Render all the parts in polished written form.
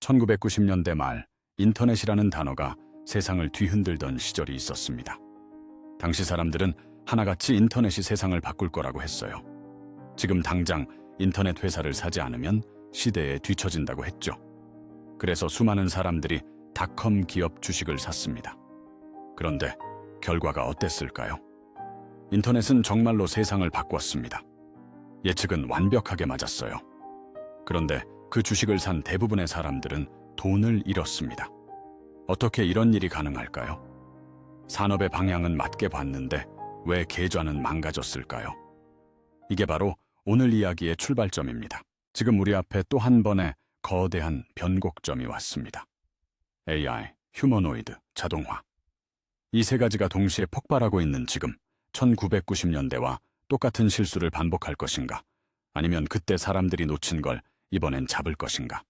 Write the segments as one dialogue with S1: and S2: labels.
S1: 1990년대 말 인터넷이라는 단어가 세상을 뒤흔들던 시절이 있었습니다. 당시 사람들은 하나같이 인터넷이 세상을 바꿀 거라고 했어요. 지금 당장 인터넷 회사를 사지 않으면 시대에 뒤처진다고 했죠. 그래서 수많은 사람들이 닷컴 기업 주식을 샀습니다. 그런데 결과가 어땠을까요? 인터넷은 정말로 세상을 바꿨습니다. 예측은 완벽하게 맞았어요. 그런데 그 주식을 산 대부분의 사람들은 돈을 잃었습니다. 어떻게 이런 일이 가능할까요? 산업의 방향은 맞게 봤는데 왜 계좌는 망가졌을까요? 이게 바로 오늘 이야기의 출발점입니다. 지금 우리 앞에 또 한 번의 거대한 변곡점이 왔습니다. AI, 휴머노이드, 자동화. 이 세 가지가 동시에 폭발하고 있는 지금 1990년대와 똑같은 실수를 반복할 것인가? 아니면 그때 사람들이 놓친 걸 이번엔 잡을 것인가?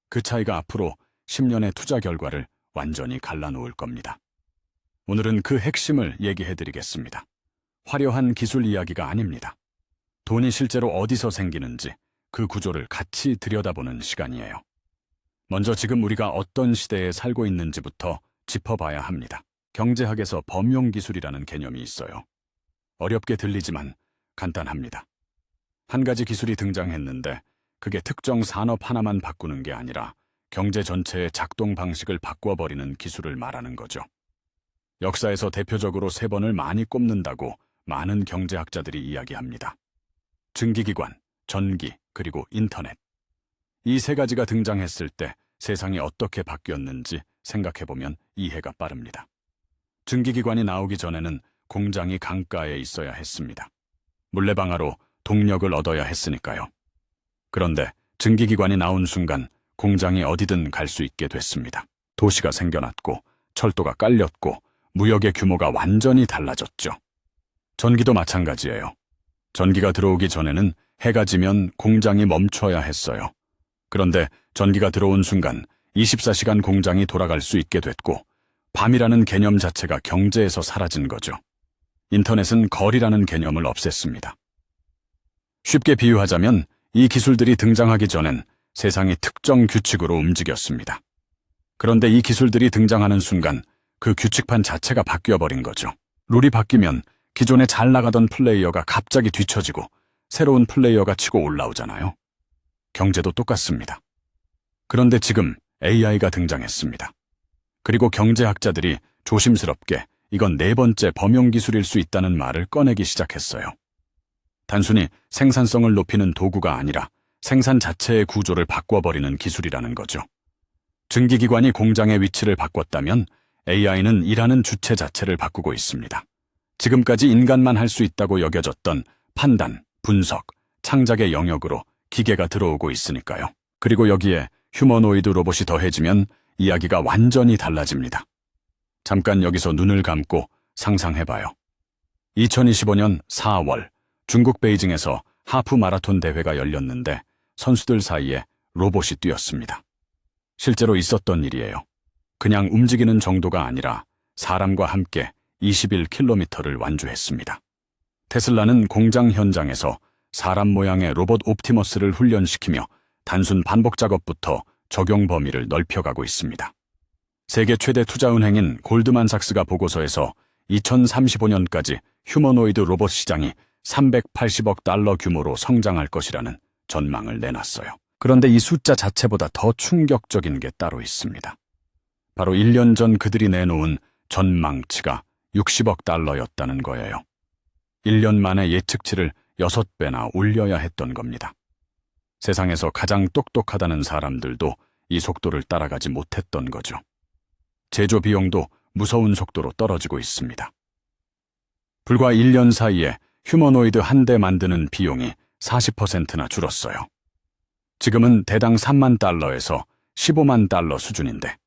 S1: 그 차이가 앞으로 10년의 투자 결과를 완전히 갈라놓을 겁니다. 오늘은 그 핵심을 얘기해드리겠습니다. 화려한 기술 이야기가 아닙니다. 돈이 실제로 어디서 생기는지 그 구조를 같이 들여다보는 시간이에요. 먼저 지금 우리가 어떤 시대에 살고 있는지부터 짚어봐야 합니다. 경제학에서 범용기술이라는 개념이 있어요. 어렵게 들리지만 간단합니다. 한 가지 기술이 등장했는데 그게 특정 산업 하나만 바꾸는 게 아니라 경제 전체의 작동 방식을 바꿔버리는 기술을 말하는 거죠. 역사에서 대표적으로 세 번을 많이 꼽는다고 많은 경제학자들이 이야기합니다. 증기기관, 전기, 그리고 인터넷. 이 세 가지가 등장했을 때 세상이 어떻게 바뀌었는지 생각해보면 이해가 빠릅니다. 증기기관이 나오기 전에는 공장이 강가에 있어야 했습니다. 물레방아로 동력을 얻어야 했으니까요. 그런데 증기기관이 나온 순간 공장이 어디든 갈 수 있게 됐습니다. 도시가 생겨났고 철도가 깔렸고 무역의 규모가 완전히 달라졌죠. 전기도 마찬가지예요. 전기가 들어오기 전에는 해가 지면 공장이 멈춰야 했어요. 그런데 전기가 들어온 순간 24시간 공장이 돌아갈 수 있게 됐고 밤이라는 개념 자체가 경제에서 사라진 거죠. 인터넷은 거리라는 개념을 없앴습니다. 쉽게 비유하자면 이 기술들이 등장하기 전엔 세상이 특정 규칙으로 움직였습니다. 그런데 이 기술들이 등장하는 순간 그 규칙판 자체가 바뀌어버린 거죠. 룰이 바뀌면 기존에 잘 나가던 플레이어가 갑자기 뒤처지고 새로운 플레이어가 치고 올라오잖아요. 경제도 똑같습니다. 그런데 지금 AI가 등장했습니다. 그리고 경제학자들이 조심스럽게 이건 네 번째 범용기술일 수 있다는 말을 꺼내기 시작했어요. 단순히 생산성을 높이는 도구가 아니라 생산 자체의 구조를 바꿔버리는 기술이라는 거죠. 증기기관이 공장의 위치를 바꿨다면 AI는 일하는 주체 자체를 바꾸고 있습니다. 지금까지 인간만 할 수 있다고 여겨졌던 판단, 분석, 창작의 영역으로 기계가 들어오고 있으니까요. 그리고 여기에 휴머노이드 로봇이 더해지면 이야기가 완전히 달라집니다. 잠깐 여기서 눈을 감고 상상해봐요. 2025년 4월 중국 베이징에서 하프 마라톤 대회가 열렸는데 선수들 사이에 로봇이 뛰었습니다. 실제로 있었던 일이에요. 그냥 움직이는 정도가 아니라 사람과 함께 21km를 완주했습니다. 테슬라는 공장 현장에서 사람 모양의 로봇 옵티머스를 훈련시키며 단순 반복 작업부터 적용 범위를 넓혀가고 있습니다. 세계 최대 투자은행인 골드만삭스가 보고서에서 2035년까지 휴머노이드 로봇 시장이 380억 달러 규모로 성장할 것이라는 전망을 내놨어요. 그런데 이 숫자 자체보다 더 충격적인 게 따로 있습니다. 바로 1년 전 그들이 내놓은 전망치가 60억 달러였다는 거예요. 1년 만에 예측치를 6배나 올려야 했던 겁니다. 세상에서 가장 똑똑하다는 사람들도 이 속도를 따라가지 못했던 거죠. 제조 비용도 무서운 속도로 떨어지고 있습니다. 불과 1년 사이에 휴머노이드 한 대 만드는 비용이 40%나 줄었어요. 지금은 대당 3만 달러에서 15만 달러 수준인데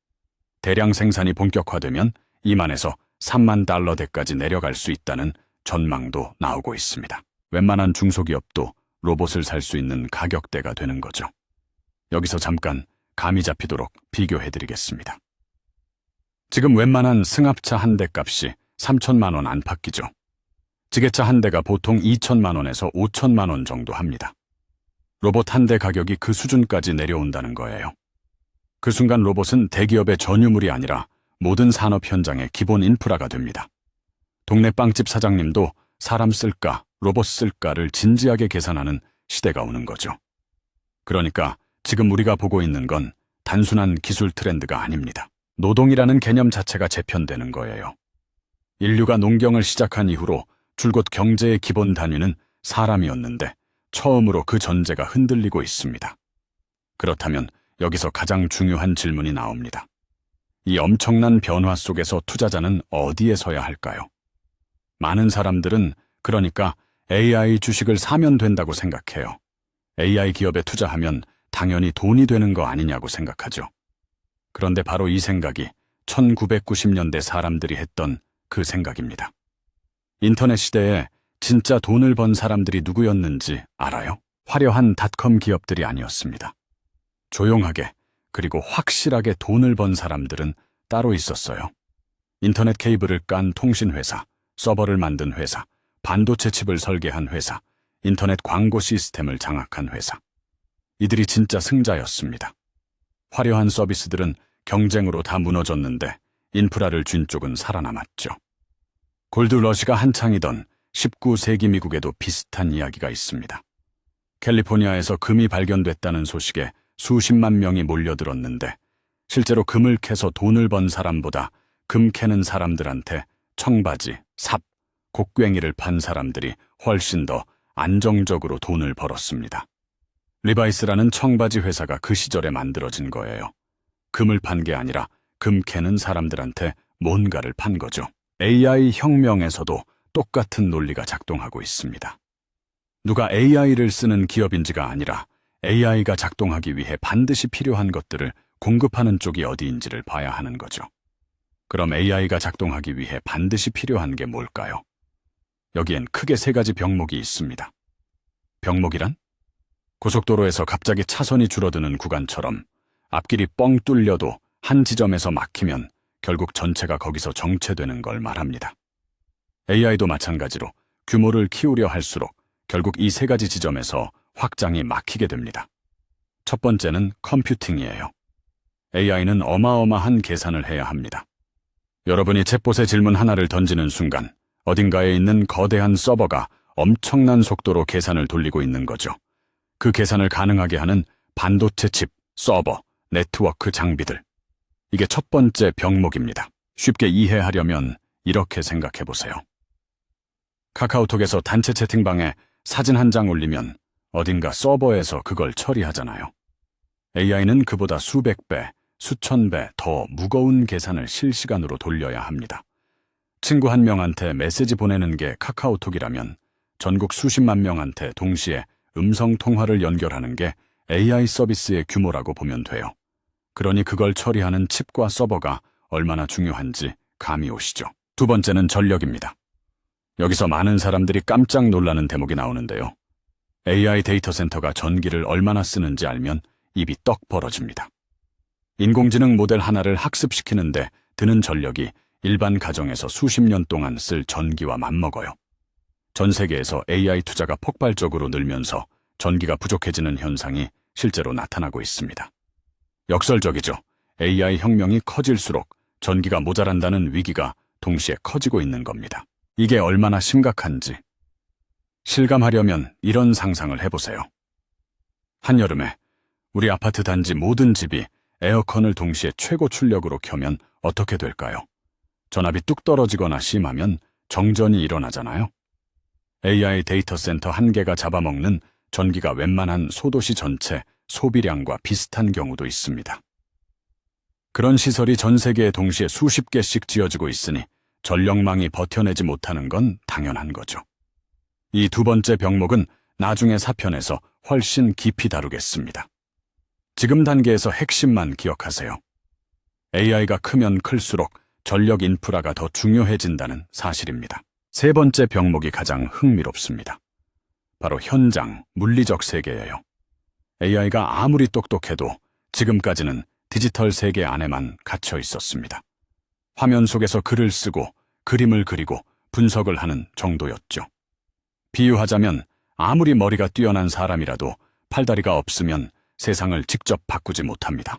S1: 대량 생산이 본격화되면 2만에서 3만 달러대까지 내려갈 수 있다는 전망도 나오고 있습니다. 웬만한 중소기업도 로봇을 살 수 있는 가격대가 되는 거죠. 여기서 잠깐 감이 잡히도록 비교해드리겠습니다. 지금 웬만한 승합차 한 대 값이 3천만 원 안팎이죠. 지게차 한 대가 보통 2천만 원에서 5천만 원 정도 합니다. 로봇 한 대 가격이 그 수준까지 내려온다는 거예요. 그 순간 로봇은 대기업의 전유물이 아니라 모든 산업 현장의 기본 인프라가 됩니다. 동네 빵집 사장님도 사람 쓸까, 로봇 쓸까를 진지하게 계산하는 시대가 오는 거죠. 그러니까 지금 우리가 보고 있는 건 단순한 기술 트렌드가 아닙니다. 노동이라는 개념 자체가 재편되는 거예요. 인류가 농경을 시작한 이후로 줄곧 경제의 기본 단위는 사람이었는데 처음으로 그 전제가 흔들리고 있습니다. 그렇다면 여기서 가장 중요한 질문이 나옵니다. 이 엄청난 변화 속에서 투자자는 어디에 서야 할까요? 많은 사람들은 그러니까 AI 주식을 사면 된다고 생각해요. AI 기업에 투자하면 당연히 돈이 되는 거 아니냐고 생각하죠. 그런데 바로 이 생각이 1990년대 사람들이 했던 그 생각입니다. 인터넷 시대에 진짜 돈을 번 사람들이 누구였는지 알아요? 화려한 닷컴 기업들이 아니었습니다. 조용하게 그리고 확실하게 돈을 번 사람들은 따로 있었어요. 인터넷 케이블을 깐 통신회사, 서버를 만든 회사, 반도체 칩을 설계한 회사, 인터넷 광고 시스템을 장악한 회사. 이들이 진짜 승자였습니다. 화려한 서비스들은 경쟁으로 다 무너졌는데 인프라를 쥔 쪽은 살아남았죠. 골드러시가 한창이던 19세기 미국에도 비슷한 이야기가 있습니다. 캘리포니아에서 금이 발견됐다는 소식에 수십만 명이 몰려들었는데 실제로 금을 캐서 돈을 번 사람보다 금 캐는 사람들한테 청바지, 삽, 곡괭이를 판 사람들이 훨씬 더 안정적으로 돈을 벌었습니다. 리바이스라는 청바지 회사가 그 시절에 만들어진 거예요. 금을 판 게 아니라 금 캐는 사람들한테 뭔가를 판 거죠. AI 혁명에서도 똑같은 논리가 작동하고 있습니다. 누가 AI를 쓰는 기업인지가 아니라 AI가 작동하기 위해 반드시 필요한 것들을 공급하는 쪽이 어디인지를 봐야 하는 거죠. 그럼 AI가 작동하기 위해 반드시 필요한 게 뭘까요? 여기엔 크게 세 가지 병목이 있습니다. 병목이란? 고속도로에서 갑자기 차선이 줄어드는 구간처럼 앞길이 뻥 뚫려도 한 지점에서 막히면 결국 전체가 거기서 정체되는 걸 말합니다. AI도 마찬가지로 규모를 키우려 할수록 결국 이 세 가지 지점에서 확장이 막히게 됩니다. 첫 번째는 컴퓨팅이에요. AI는 어마어마한 계산을 해야 합니다. 여러분이 챗봇에 질문 하나를 던지는 순간 어딘가에 있는 거대한 서버가 엄청난 속도로 계산을 돌리고 있는 거죠. 그 계산을 가능하게 하는 반도체 칩, 서버, 네트워크 장비들. 이게 첫 번째 병목입니다. 쉽게 이해하려면 이렇게 생각해 보세요. 카카오톡에서 단체 채팅방에 사진 한 장 올리면 어딘가 서버에서 그걸 처리하잖아요. AI는 그보다 수백 배, 수천 배 더 무거운 계산을 실시간으로 돌려야 합니다. 친구 한 명한테 메시지 보내는 게 카카오톡이라면 전국 수십만 명한테 동시에 음성 통화를 연결하는 게 AI 서비스의 규모라고 보면 돼요. 그러니 그걸 처리하는 칩과 서버가 얼마나 중요한지 감이 오시죠. 두 번째는 전력입니다. 여기서 많은 사람들이 깜짝 놀라는 대목이 나오는데요. AI 데이터 센터가 전기를 얼마나 쓰는지 알면 입이 떡 벌어집니다. 인공지능 모델 하나를 학습시키는데 드는 전력이 일반 가정에서 수십 년 동안 쓸 전기와 맞먹어요. 전 세계에서 AI 투자가 폭발적으로 늘면서 전기가 부족해지는 현상이 실제로 나타나고 있습니다. 역설적이죠. AI 혁명이 커질수록 전기가 모자란다는 위기가 동시에 커지고 있는 겁니다. 이게 얼마나 심각한지 실감하려면 이런 상상을 해보세요. 한여름에 우리 아파트 단지 모든 집이 에어컨을 동시에 최고 출력으로 켜면 어떻게 될까요? 전압이 뚝 떨어지거나 심하면 정전이 일어나잖아요. AI 데이터 센터 한 개가 잡아먹는 전기가 웬만한 소도시 전체 소비량과 비슷한 경우도 있습니다. 그런 시설이 전 세계에 동시에 수십 개씩 지어지고 있으니 전력망이 버텨내지 못하는 건 당연한 거죠. 이 두 번째 병목은 나중에 사편에서 훨씬 깊이 다루겠습니다. 지금 단계에서 핵심만 기억하세요. AI가 크면 클수록 전력 인프라가 더 중요해진다는 사실입니다. 세 번째 병목이 가장 흥미롭습니다. 바로 현장, 물리적 세계예요. AI가 아무리 똑똑해도 지금까지는 디지털 세계 안에만 갇혀 있었습니다. 화면 속에서 글을 쓰고 그림을 그리고 분석을 하는 정도였죠. 비유하자면 아무리 머리가 뛰어난 사람이라도 팔다리가 없으면 세상을 직접 바꾸지 못합니다.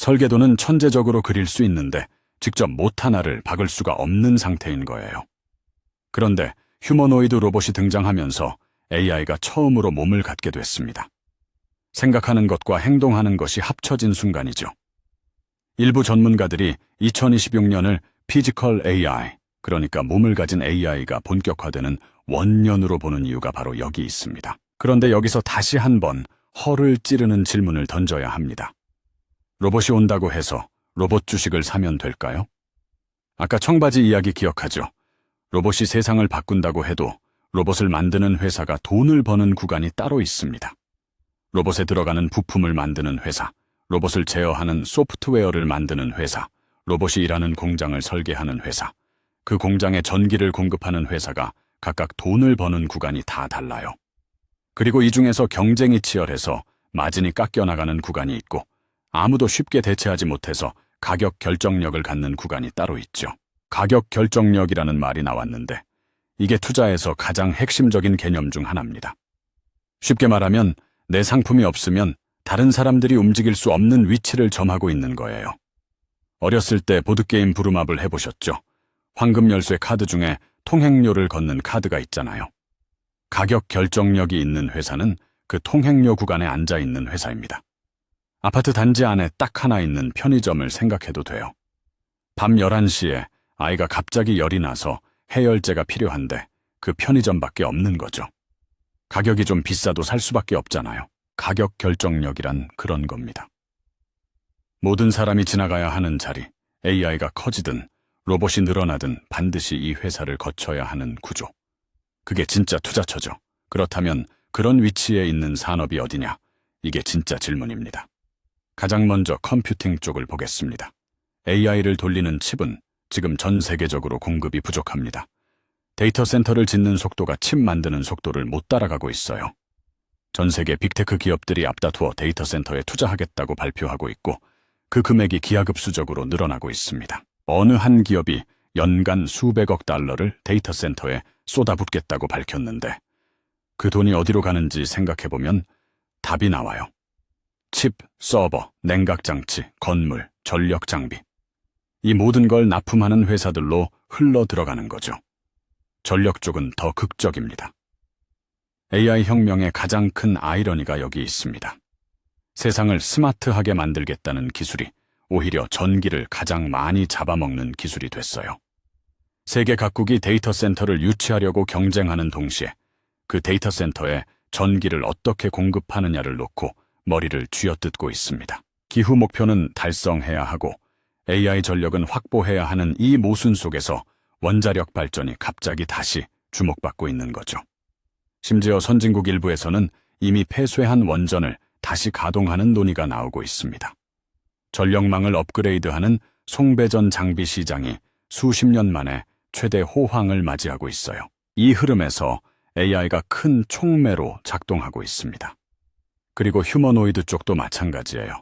S1: 설계도는 천재적으로 그릴 수 있는데 직접 못 하나를 박을 수가 없는 상태인 거예요. 그런데 휴머노이드 로봇이 등장하면서 AI가 처음으로 몸을 갖게 됐습니다. 생각하는 것과 행동하는 것이 합쳐진 순간이죠. 일부 전문가들이 2026년을 피지컬 AI, 그러니까 몸을 가진 AI가 본격화되는 원년으로 보는 이유가 바로 여기 있습니다. 그런데 여기서 다시 한번 허를 찌르는 질문을 던져야 합니다. 로봇이 온다고 해서 로봇 주식을 사면 될까요? 아까 청바지 이야기 기억하죠? 로봇이 세상을 바꾼다고 해도 로봇을 만드는 회사가 돈을 버는 구간이 따로 있습니다. 로봇에 들어가는 부품을 만드는 회사, 로봇을 제어하는 소프트웨어를 만드는 회사, 로봇이 일하는 공장을 설계하는 회사, 그 공장에 전기를 공급하는 회사가 각각 돈을 버는 구간이 다 달라요. 그리고 이 중에서 경쟁이 치열해서 마진이 깎여나가는 구간이 있고 아무도 쉽게 대체하지 못해서 가격 결정력을 갖는 구간이 따로 있죠. 가격 결정력이라는 말이 나왔는데 이게 투자에서 가장 핵심적인 개념 중 하나입니다. 쉽게 말하면 내 상품이 없으면 다른 사람들이 움직일 수 없는 위치를 점하고 있는 거예요. 어렸을 때 보드게임 부루마블 해보셨죠? 황금 열쇠 카드 중에 통행료를 걷는 카드가 있잖아요. 가격 결정력이 있는 회사는 그 통행료 구간에 앉아 있는 회사입니다. 아파트 단지 안에 딱 하나 있는 편의점을 생각해도 돼요. 밤 11시에 아이가 갑자기 열이 나서 해열제가 필요한데 그 편의점밖에 없는 거죠. 가격이 좀 비싸도 살 수밖에 없잖아요. 가격 결정력이란 그런 겁니다. 모든 사람이 지나가야 하는 자리, AI가 커지든 로봇이 늘어나든 반드시 이 회사를 거쳐야 하는 구조. 그게 진짜 투자처죠. 그렇다면 그런 위치에 있는 산업이 어디냐? 이게 진짜 질문입니다. 가장 먼저 컴퓨팅 쪽을 보겠습니다. AI를 돌리는 칩은 지금 전 세계적으로 공급이 부족합니다. 데이터 센터를 짓는 속도가 칩 만드는 속도를 못 따라가고 있어요. 전 세계 빅테크 기업들이 앞다투어 데이터 센터에 투자하겠다고 발표하고 있고 그 금액이 기하급수적으로 늘어나고 있습니다. 어느 한 기업이 연간 수백억 달러를 데이터 센터에 쏟아붓겠다고 밝혔는데 그 돈이 어디로 가는지 생각해보면 답이 나와요. 칩, 서버, 냉각장치, 건물, 전력 장비. 이 모든 걸 납품하는 회사들로 흘러 들어가는 거죠. 전력 쪽은 더 극적입니다. AI 혁명의 가장 큰 아이러니가 여기 있습니다. 세상을 스마트하게 만들겠다는 기술이 오히려 전기를 가장 많이 잡아먹는 기술이 됐어요. 세계 각국이 데이터 센터를 유치하려고 경쟁하는 동시에 그 데이터 센터에 전기를 어떻게 공급하느냐를 놓고 머리를 쥐어뜯고 있습니다. 기후 목표는 달성해야 하고 AI 전력은 확보해야 하는 이 모순 속에서 원자력 발전이 갑자기 다시 주목받고 있는 거죠. 심지어 선진국 일부에서는 이미 폐쇄한 원전을 다시 가동하는 논의가 나오고 있습니다. 전력망을 업그레이드하는 송배전 장비 시장이 수십 년 만에 최대 호황을 맞이하고 있어요. 이 흐름에서 AI가 큰 촉매로 작동하고 있습니다. 그리고 휴머노이드 쪽도 마찬가지예요.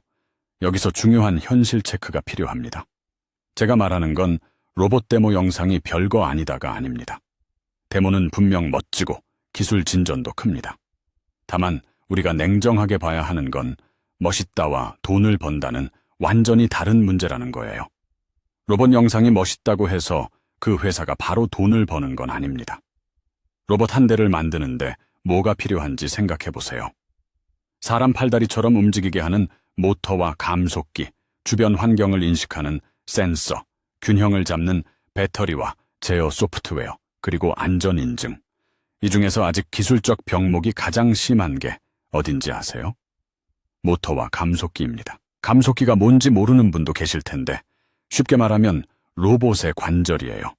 S1: 여기서 중요한 현실 체크가 필요합니다. 제가 말하는 건 로봇 데모 영상이 별거 아니다가 아닙니다. 데모는 분명 멋지고 기술 진전도 큽니다. 다만 우리가 냉정하게 봐야 하는 건 멋있다와 돈을 번다는 완전히 다른 문제라는 거예요. 로봇 영상이 멋있다고 해서 그 회사가 바로 돈을 버는 건 아닙니다. 로봇 한 대를 만드는데 뭐가 필요한지 생각해 보세요. 사람 팔다리처럼 움직이게 하는 모터와 감속기, 주변 환경을 인식하는 센서, 균형을 잡는 배터리와 제어 소프트웨어, 그리고 안전 인증. 이 중에서 아직 기술적 병목이 가장 심한 게 어딘지 아세요? 모터와 감속기입니다. 감속기가 뭔지 모르는 분도 계실 텐데 쉽게 말하면 로봇의 관절이에요.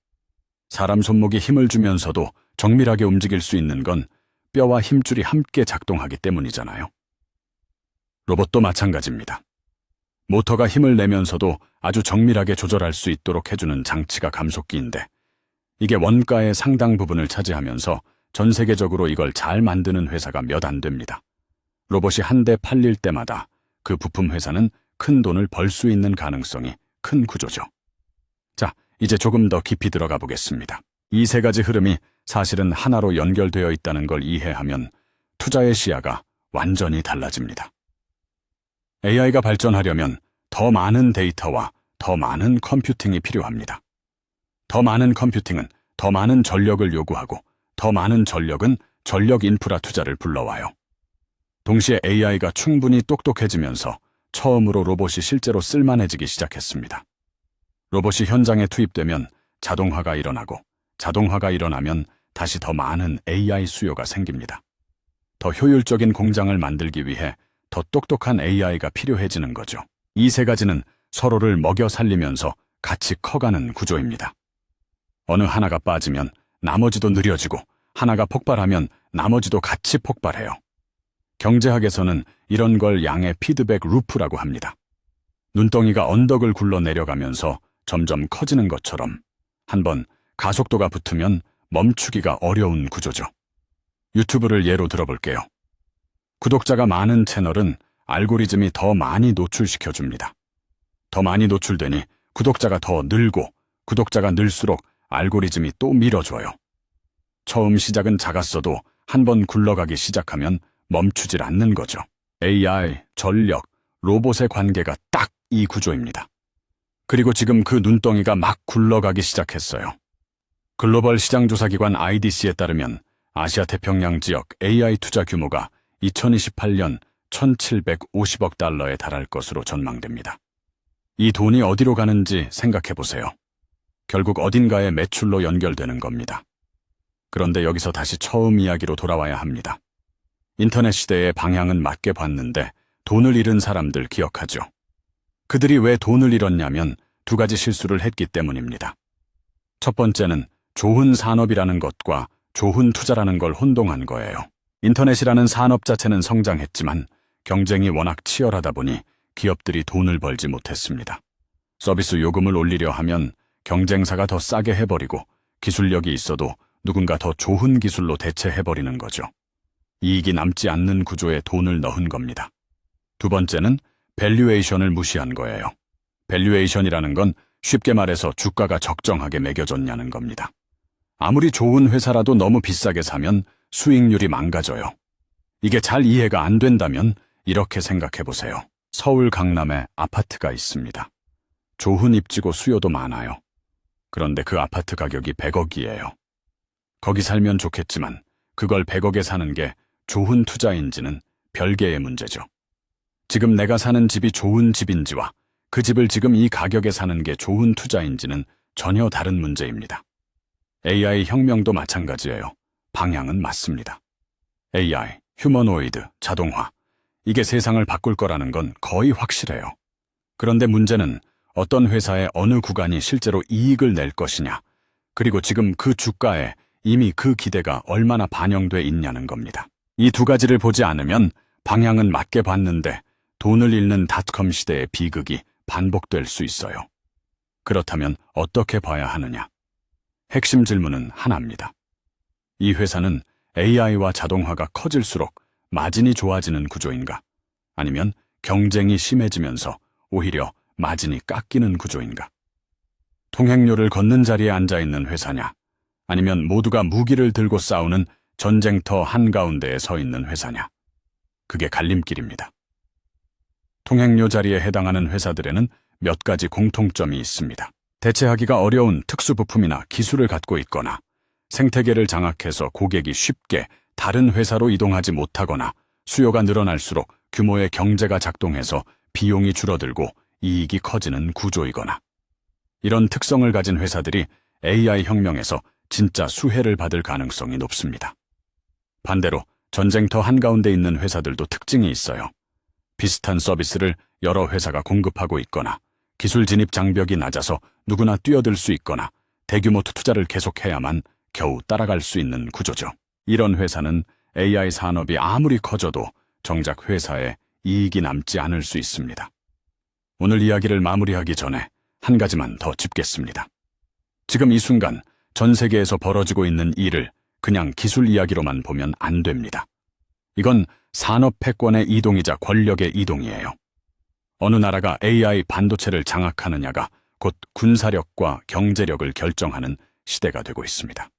S1: 사람 손목이 힘을 주면서도 정밀하게 움직일 수 있는 건 뼈와 힘줄이 함께 작동하기 때문이잖아요. 로봇도 마찬가지입니다. 모터가 힘을 내면서도 아주 정밀하게 조절할 수 있도록 해주는 장치가 감속기인데 이게 원가의 상당 부분을 차지하면서 전 세계적으로 이걸 잘 만드는 회사가 몇 안 됩니다. 로봇이 한 대 팔릴 때마다 그 부품 회사는 큰 돈을 벌 수 있는 가능성이 큰 구조죠. 자, 이제 조금 더 깊이 들어가 보겠습니다. 이 세 가지 흐름이 사실은 하나로 연결되어 있다는 걸 이해하면 투자의 시야가 완전히 달라집니다. AI가 발전하려면 더 많은 데이터와 더 많은 컴퓨팅이 필요합니다. 더 많은 컴퓨팅은 더 많은 전력을 요구하고 더 많은 전력은 전력 인프라 투자를 불러와요. 동시에 AI가 충분히 똑똑해지면서 처음으로 로봇이 실제로 쓸만해지기 시작했습니다. 로봇이 현장에 투입되면 자동화가 일어나고 자동화가 일어나면 다시 더 많은 AI 수요가 생깁니다. 더 효율적인 공장을 만들기 위해 더 똑똑한 AI가 필요해지는 거죠. 이 세 가지는 서로를 먹여 살리면서 같이 커가는 구조입니다. 어느 하나가 빠지면 나머지도 느려지고 하나가 폭발하면 나머지도 같이 폭발해요. 경제학에서는 이런 걸 양의 피드백 루프라고 합니다. 눈덩이가 언덕을 굴러 내려가면서 점점 커지는 것처럼 한번 가속도가 붙으면 멈추기가 어려운 구조죠. 유튜브를 예로 들어볼게요. 구독자가 많은 채널은 알고리즘이 더 많이 노출시켜줍니다. 더 많이 노출되니 구독자가 더 늘고 구독자가 늘수록 알고리즘이 또 밀어줘요. 처음 시작은 작았어도 한번 굴러가기 시작하면 멈추질 않는 거죠. AI, 전력, 로봇의 관계가 딱 이 구조입니다. 그리고 지금 그 눈덩이가 막 굴러가기 시작했어요. 글로벌 시장조사기관 IDC에 따르면 아시아 태평양 지역 AI 투자 규모가 2028년 1,750억 달러에 달할 것으로 전망됩니다. 이 돈이 어디로 가는지 생각해 보세요. 결국 어딘가에 매출로 연결되는 겁니다. 그런데 여기서 다시 처음 이야기로 돌아와야 합니다. 인터넷 시대의 방향은 맞게 봤는데 돈을 잃은 사람들 기억하죠? 그들이 왜 돈을 잃었냐면 두 가지 실수를 했기 때문입니다. 첫 번째는 좋은 산업이라는 것과 좋은 투자라는 걸 혼동한 거예요. 인터넷이라는 산업 자체는 성장했지만 경쟁이 워낙 치열하다 보니 기업들이 돈을 벌지 못했습니다. 서비스 요금을 올리려 하면 경쟁사가 더 싸게 해버리고 기술력이 있어도 누군가 더 좋은 기술로 대체해버리는 거죠. 이익이 남지 않는 구조에 돈을 넣은 겁니다. 두 번째는 밸류에이션을 무시한 거예요. 밸류에이션이라는 건 쉽게 말해서 주가가 적정하게 매겨졌냐는 겁니다. 아무리 좋은 회사라도 너무 비싸게 사면 수익률이 망가져요. 이게 잘 이해가 안 된다면 이렇게 생각해 보세요. 서울 강남에 아파트가 있습니다. 좋은 입지고 수요도 많아요. 그런데 그 아파트 가격이 100억이에요. 거기 살면 좋겠지만 그걸 100억에 사는 게 좋은 투자인지는 별개의 문제죠. 지금 내가 사는 집이 좋은 집인지와 그 집을 지금 이 가격에 사는 게 좋은 투자인지는 전혀 다른 문제입니다. AI 혁명도 마찬가지예요. 방향은 맞습니다. AI, 휴머노이드, 자동화. 이게 세상을 바꿀 거라는 건 거의 확실해요. 그런데 문제는 어떤 회사의 어느 구간이 실제로 이익을 낼 것이냐, 그리고 지금 그 주가에 이미 그 기대가 얼마나 반영돼 있냐는 겁니다. 이 두 가지를 보지 않으면 방향은 맞게 봤는데 돈을 잃는 닷컴 시대의 비극이 반복될 수 있어요. 그렇다면 어떻게 봐야 하느냐? 핵심 질문은 하나입니다. 이 회사는 AI와 자동화가 커질수록 마진이 좋아지는 구조인가? 아니면 경쟁이 심해지면서 오히려 마진이 깎이는 구조인가? 통행료를 걷는 자리에 앉아있는 회사냐? 아니면 모두가 무기를 들고 싸우는 전쟁터 한가운데에 서 있는 회사냐? 그게 갈림길입니다. 통행료 자리에 해당하는 회사들에는 몇 가지 공통점이 있습니다. 대체하기가 어려운 특수 부품이나 기술을 갖고 있거나 생태계를 장악해서 고객이 쉽게 다른 회사로 이동하지 못하거나 수요가 늘어날수록 규모의 경제가 작동해서 비용이 줄어들고 이익이 커지는 구조이거나 이런 특성을 가진 회사들이 AI 혁명에서 진짜 수혜를 받을 가능성이 높습니다. 반대로 전쟁터 한가운데 있는 회사들도 특징이 있어요. 비슷한 서비스를 여러 회사가 공급하고 있거나 기술 진입 장벽이 낮아서 누구나 뛰어들 수 있거나 대규모 투자를 계속해야만 겨우 따라갈 수 있는 구조죠. 이런 회사는 AI 산업이 아무리 커져도 정작 회사에 이익이 남지 않을 수 있습니다. 오늘 이야기를 마무리하기 전에 한 가지만 더 짚겠습니다. 지금 이 순간 전 세계에서 벌어지고 있는 일을 그냥 기술 이야기로만 보면 안 됩니다. 이건 산업 패권의 이동이자 권력의 이동이에요. 어느 나라가 AI 반도체를 장악하느냐가 곧 군사력과 경제력을 결정하는 시대가 되고 있습니다.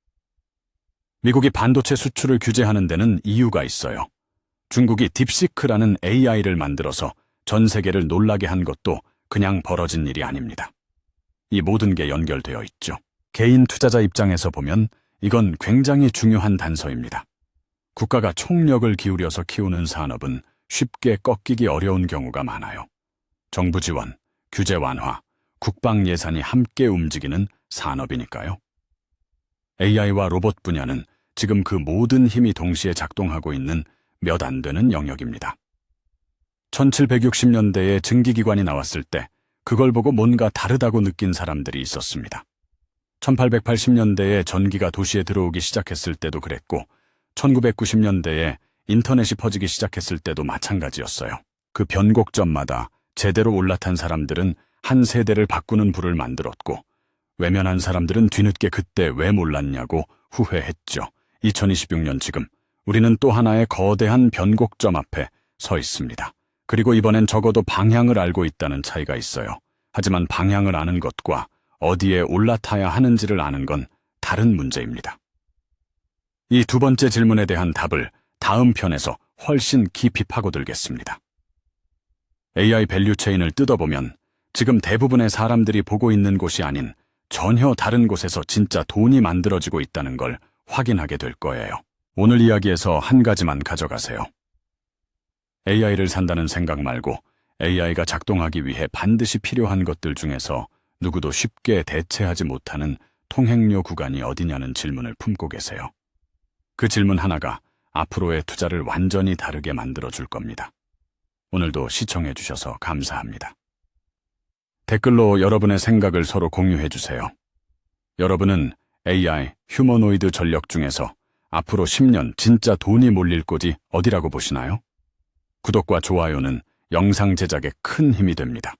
S1: 미국이 반도체 수출을 규제하는 데는 이유가 있어요. 중국이 딥시크라는 AI를 만들어서 전 세계를 놀라게 한 것도 그냥 벌어진 일이 아닙니다. 이 모든 게 연결되어 있죠. 개인 투자자 입장에서 보면 이건 굉장히 중요한 단서입니다. 국가가 총력을 기울여서 키우는 산업은 쉽게 꺾이기 어려운 경우가 많아요. 정부 지원, 규제 완화, 국방 예산이 함께 움직이는 산업이니까요. AI와 로봇 분야는 지금 그 모든 힘이 동시에 작동하고 있는 몇 안 되는 영역입니다. 1760년대에 증기기관이 나왔을 때 그걸 보고 뭔가 다르다고 느낀 사람들이 있었습니다. 1880년대에 전기가 도시에 들어오기 시작했을 때도 그랬고 1990년대에 인터넷이 퍼지기 시작했을 때도 마찬가지였어요. 그 변곡점마다 제대로 올라탄 사람들은 한 세대를 바꾸는 불을 만들었고 외면한 사람들은 뒤늦게 그때 왜 몰랐냐고 후회했죠. 2026년 지금 우리는 또 하나의 거대한 변곡점 앞에 서 있습니다. 그리고 이번엔 적어도 방향을 알고 있다는 차이가 있어요. 하지만 방향을 아는 것과 어디에 올라타야 하는지를 아는 건 다른 문제입니다. 이 두 번째 질문에 대한 답을 다음 편에서 훨씬 깊이 파고들겠습니다. AI 밸류 체인을 뜯어보면 지금 대부분의 사람들이 보고 있는 곳이 아닌 전혀 다른 곳에서 진짜 돈이 만들어지고 있다는 걸 확인하게 될 거예요. 오늘 이야기에서 한 가지만 가져가세요. AI를 산다는 생각 말고 AI가 작동하기 위해 반드시 필요한 것들 중에서 누구도 쉽게 대체하지 못하는 통행료 구간이 어디냐는 질문을 품고 계세요. 그 질문 하나가 앞으로의 투자를 완전히 다르게 만들어줄 겁니다. 오늘도 시청해주셔서 감사합니다. 댓글로 여러분의 생각을 서로 공유해주세요. 여러분은 AI, 휴머노이드 전력 중에서 앞으로 10년 진짜 돈이 몰릴 곳이 어디라고 보시나요? 구독과 좋아요는 영상 제작에 큰 힘이 됩니다.